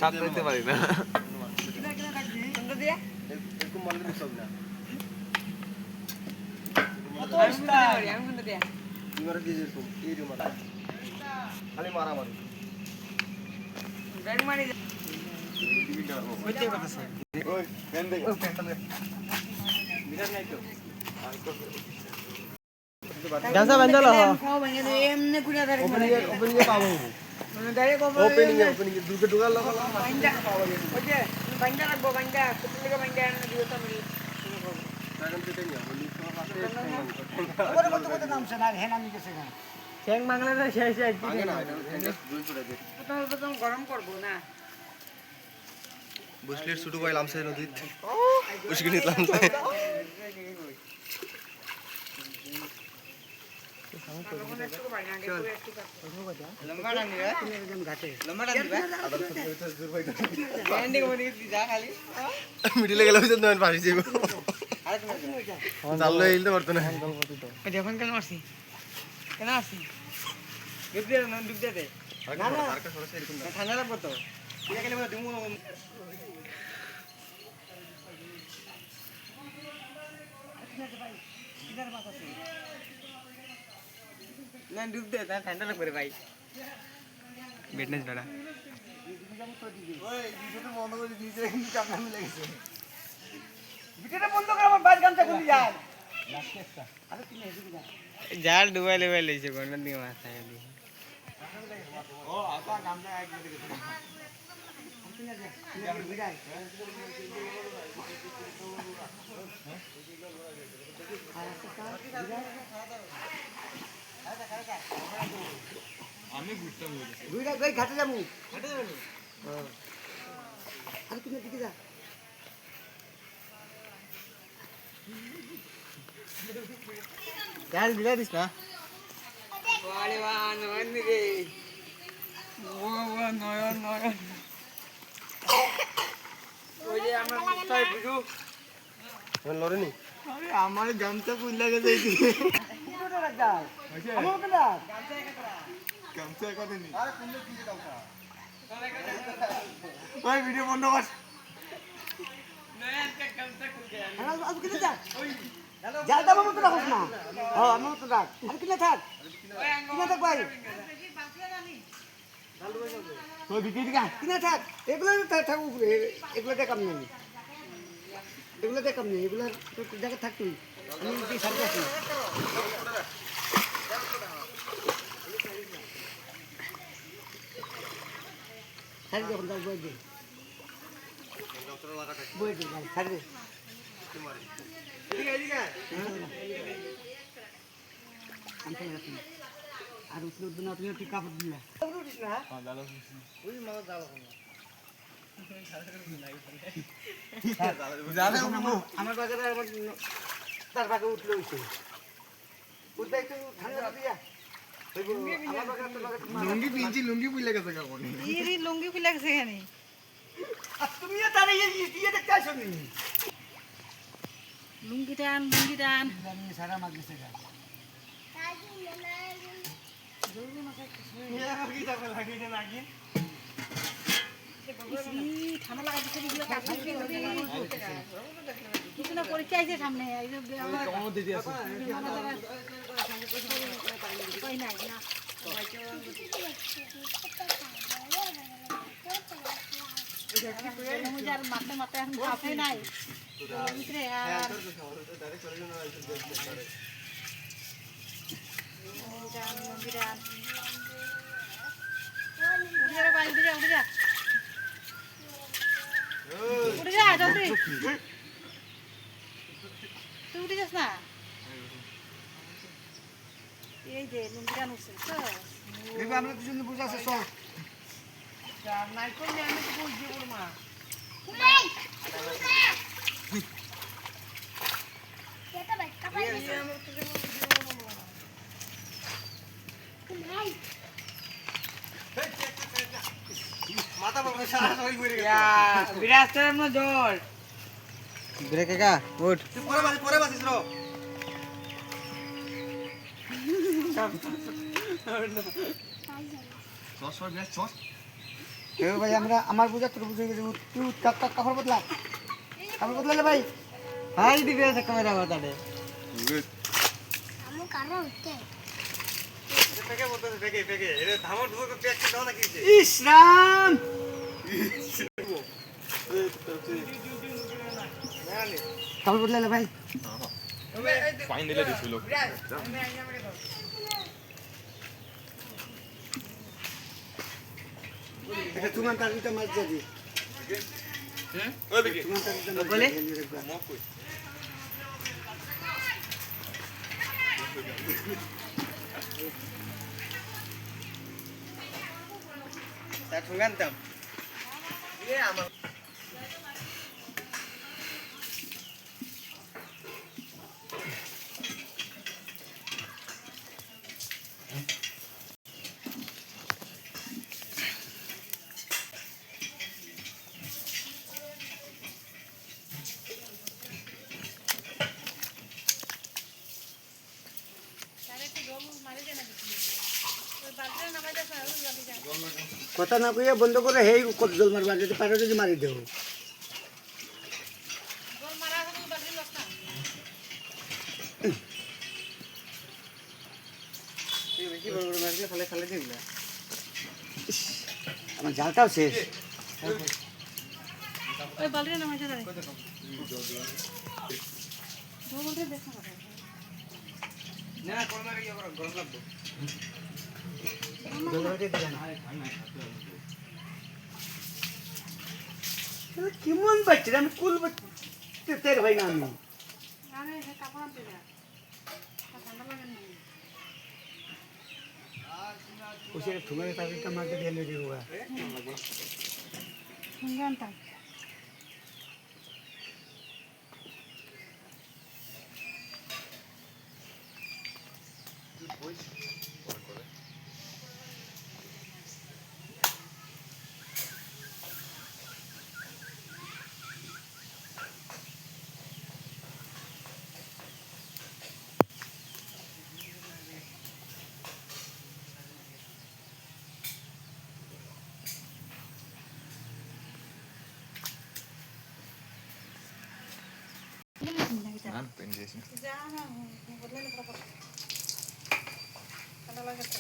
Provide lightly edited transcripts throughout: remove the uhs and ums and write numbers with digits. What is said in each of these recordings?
সাপ নিতে পারি না। এরকম বলে দিতে সব না। আমি কিন্তু দিয়া তুই মারা দিয়ে এরকম মারা খালি মারামারি ব্যাগ মারি কইতে কথা স্যার। ওই ফ্যান দে বিরাট নাই তো গামছা বান্ধা লো। খাও ভাঙে দে এমনি কুড়া ধরে ওপেনিং এ পাবো মানে ডাইরেক্ট ওপেনিং এ দুটো ঢোকার লাগা বাইন্দা ওকে বাইন্দা রাখবো বাইন্দা কত থেকে বাইন্দা এনে দিও তো আমি এখন তো নিয়া বলি তো ওরে কত নামছে না হেন আমি গেছে না ঠ্যাং মাগলে না শেষ শেষ আগে না এটা দুই ফুটা দে প্রথম গরম করব না বুঝলির ছোট ভাই লামছে নদীত উসকে নিলাম লম্বা না নিবা একদম ঘাটে লম্বা না নিবা এন্ডিং মনে যা খালি মিডিলে গেলে হইছে নয় পারি যাইব চাললো এইলতে পারতো না যখন কেন মারছি কেন আসি ডুব দে না ডুব দে না না আরকা সরছে এরকম না ঠান্ডা লাগবে তো এটা গেলে বলে দিমু না ডুব দে না ঠান্ডা লাগবে রে ভাই বেটনেস বেড়া। ওই ভিডিওটা বন্ধ করে দিয়েছে কিন্তু কামনা মিলে গেছে ভিডিওটা বন্ধ কর আমার বাস গামছা খুলি যায় আরে তুমি এদিকে যা জাল ডুবাইলে বাইলেছে কোন দিকে মাথা গেলি। ও আপা গামটা এক দিকে গেছে আমি ঘুরতাম দুইটা গাই ঘাটে যাবো আরে তুমি এদিকে যা জাল দিলা দিস না। ওরে বাহ নয়ন রে ও নয়ন নয়ন ওই যে আমরা মুস্তাই ভিডিও লরেনি আরে আমার গামছা কই লাগে যাইছি। ভিডিওটা রাখ দাও আমার ওকে দাও গামছা কথা নি আরে কোনলে দিয়ে গামছা ওই ভিডিও বন্ধ কর। আর কিনে যা জাল দাও মত রাখছ না হ্যাঁ আমার মত রাখ আর কিনে থাক কিনে থাক ভাই ওই ভিডিও দিকা কিনে থাক এগুলো থাক উপরে এগুলোতে কাম নেই এগুলোতে কাম নেই এগুলো জায়গা থাক তুই আমি কি সাথে আছি ছাড় দে এখন বই দে বই দে ছাড় দে আর উঠলে উঠবে না তুমি ঠিক কাপড় দিলা উঠিস না ওই মাথা জাল আমার বাজারে আমার তার বাগে উঠলে হইছে উঠতে একটু ঠান্ডা রাখি যা লুঙ্গি পিনছি লুঙ্গি পুইলা গেছে কারণ ইরি লুঙ্গি খুলে গেছে এখানে তুমি তারে ইয়ে দেখতে আসো নি লুঙ্গি টান লুঙ্গি টান আমি সারা মাছ গেছে গা ঠান্ডা লাগা দিচ্ছে এগুলো কিছু না পরীক্ষা আছে সামনে এই যে আমার কই নাই না মুজার মাথা মাথা এখন কাফে নাই ভিতরে আর লুঙ্গি টান উঠে যা ভাই উঠে যা উঠে যা উঠে যা জলদি তুই উঠে যাস না এই যে লুঙ্গি টান উঠছে তো এবার আমরা দুজন বুঝা আছে সব নাই করলে আমি তো বুঝ দিব মা মাথা বাবা সারা সবাই ঘুরে গেছে বিরাজ তোর না জল ব্রেক কাকা উঠ। তুই পরে বাসিস রো সস বিরাট সস এ ভাই আমরা আমার বুঝা তোর বুঝে গেছে তুই কাপড় বদলালে ভাই হাই দিবে ক্যামেরা বাতাড়ে আমি কারো উঠতে ফেকে বলতে ফেকে এরে ধামর ধুবো প্যাক দাও না কি ইস রাম কাপড় বদলালে ভাই ফাইন দিলে দিছিল এটা তুমি তারিখটা মাছ যাবি ওই বিকি তুমি তারিখটা বলে? মক কই তা ঠুঙ্গানতাম এ আমার কথা না কইয়া বন্ধ করে হেই কত জল মারবা যদি পারো যদি মারি দেও বেশি বড় বড় মাছগুলো ফলে ফেলে দিবি না আমার জালটাও শেষ ওই বালতিটা নামাইতে দাঁড়ায় বলতে দেখা না না করোনা কি করো গরম লাগবে কেমন বাচ্চা আমি কুল বাচ্চা তের ভাই না আমি আরে সে কাপড় আনতে যা ঠান্ডা লাগে না ওসে তোমার তারিখটা মাকে দিয়ে দিব সঙ্গে আনতাম ನಾನು ಪೆನ್ చేసిన যা না বদলালে পড়া ঠান্ডা লাগে তো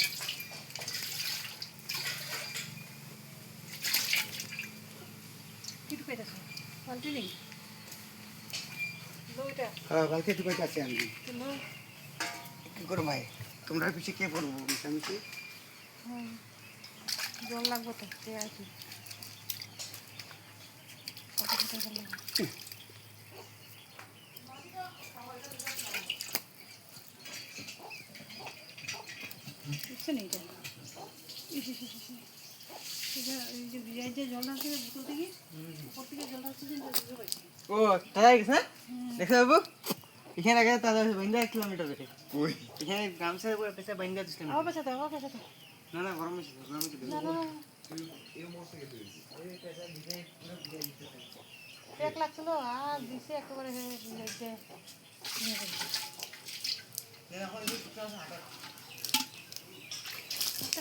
কিটু পেতেছ বালতি নেই লইটা হ্যাঁ বালতি তো কইতে আছে আমি তুমি কি করব ভাই তোমরা পিছে কে পড়বো মিশামিশি জল লাগবে তো সে আছে বুঝছে না এটা এই যে বিয়ার যে জল ঢালছে বোতল থেকে উপর থেকে জল ঢালছে যে বুঝতে পারছি ও তাই গেছ না দেখছ বাবু এখানে আগে তাহলে 1 কিলোমিটার বেশি কই এখানে গামছা পুরো পেছে 22 দিছিলাম আবার পেছাতে আবার পেছাতে না না গরম হইছে গরম হইছে না না এক লাগছিল আর দিছে একেবারে যে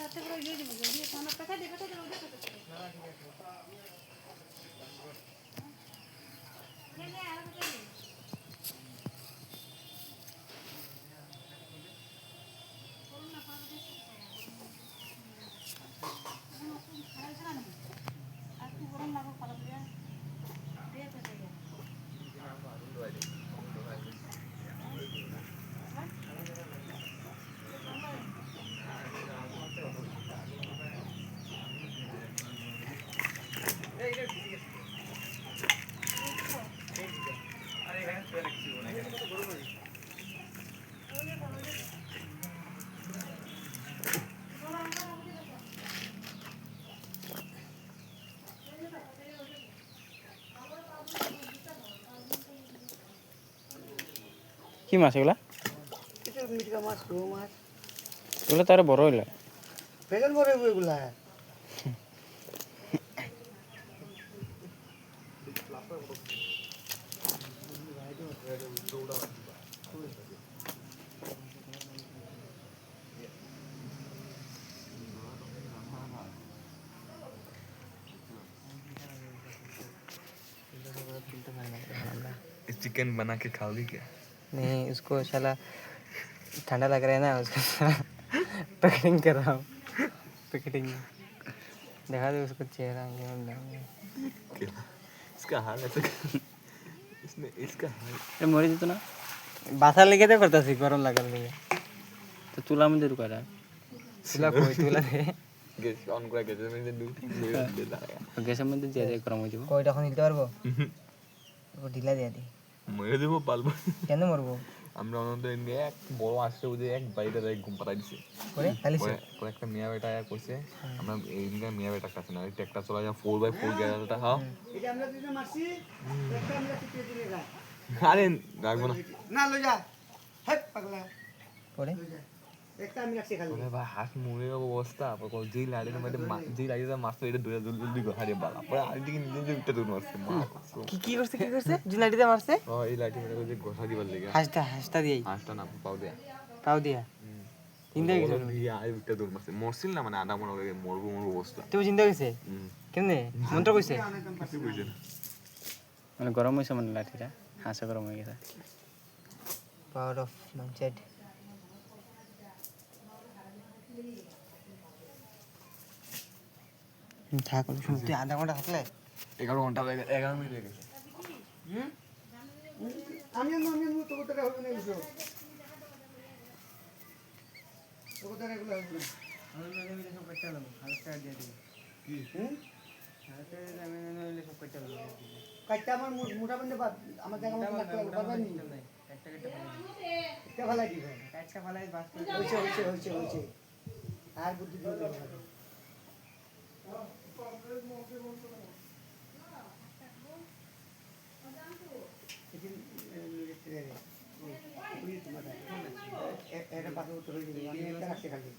হাতে করে দিয়ে দেবো যদি কোনো পেঁচা দিয়ে আর কি গরম লাগো পালা দিয়ে দিয়ে পেঁচা গিয়ে কি মাছ এগুলা এটা মিটকা মাছ রৌ মাছ এগুলো তো আরো বড় হইলো ভেজাল বড় এগুলা चिकन बना के खाओगी क्या? नहीं उसको साला ठंडा लग रहा है ना उसको पैकेटिंग कर रहा हूँ पैकेटिंग देखा दे उसको चेहरा इसका हाल ऐसा इसने इसका हाल এ মরে যেত না बासा लेके तो करता सी गरम लगल लेके তো চুলার মধ্যে ঢুকা দেয় तुला कोई तुला दे গেস অন করে গেছে মানে ডিউটি দে লায়া গ্যাসের মধ্যে দিয়ে দিয়ে গরম হয়ে যাব कोई তখন নিতে পারবো ও ঢিলা দিয়ে দি মরে দেবো পালবো কেন মরবো আমরা অনন্ত ইন্ডিয়া এক বড় আসছে ওদের এক বাড়িতে যাই ঘুম পাড়াই দিছে করে খালি সে পরে একটা মিয়া বেটা আয়া কইছে আমরা এইদিনকার মিয়া বেটা কাছে না ট্রাক্টর চলা যা 4x4 গ্যারেজটা হ্যাঁ এটা আমরা দুটো মারছি একটা আমরা চিপে দিলে গা আরে রাখবো না না লই যা হেট পাগলা করে লই যা একটা আমি রাখছি খালি ওরে ভাই হাত মুড়ে অবস্থা পর যেই লাড়ির মধ্যে যেই লাড়িটা মারছে এটা দৌড়া জলদি হারে বালা পরে আর দিকে নিজে নিজে উঠে দৌড় মারছে মা কি করছে জুনাটিতে মারছে ও এই লাঠি মেরে যে গোসা দিবার লেগে হাসটা দিই হাঁসটা না পাও দেয়া তাও দিয়া চিন্তা গেছে দিয়ে আয় উঠে দৌড় মারছে মরছিল না মানে আধা মনে হয়ে মরবো অবস্থা তুই চিন্তা গেছে কেমনে মন্ত্র কইছে কিছু বুঝে না মানে গরম হয়েছে মানে লাঠিটা হাঁসে গরম হয়ে গেছে পাওয়ার অফ মাইন্ডসেট থাক তুই আধা ঘন্টা থাকলে 11 ঘন্টা হয়ে গেছে 11 মিনিট হয়ে গেছে আমি তো কোথায় হবে না কিছু তো কোথায় এগুলো হবে কাটটা আমার মোটা বন্ধে আমার জায়গা মতো লাগতে পারবেন নি কাটটা ফেলাই দিবেন হয়েছে আর বুদ্ধি দিয়ে দেবেন এটা পাকা উত্তর হয়ে যাবে আমি একটা রাখতে খালি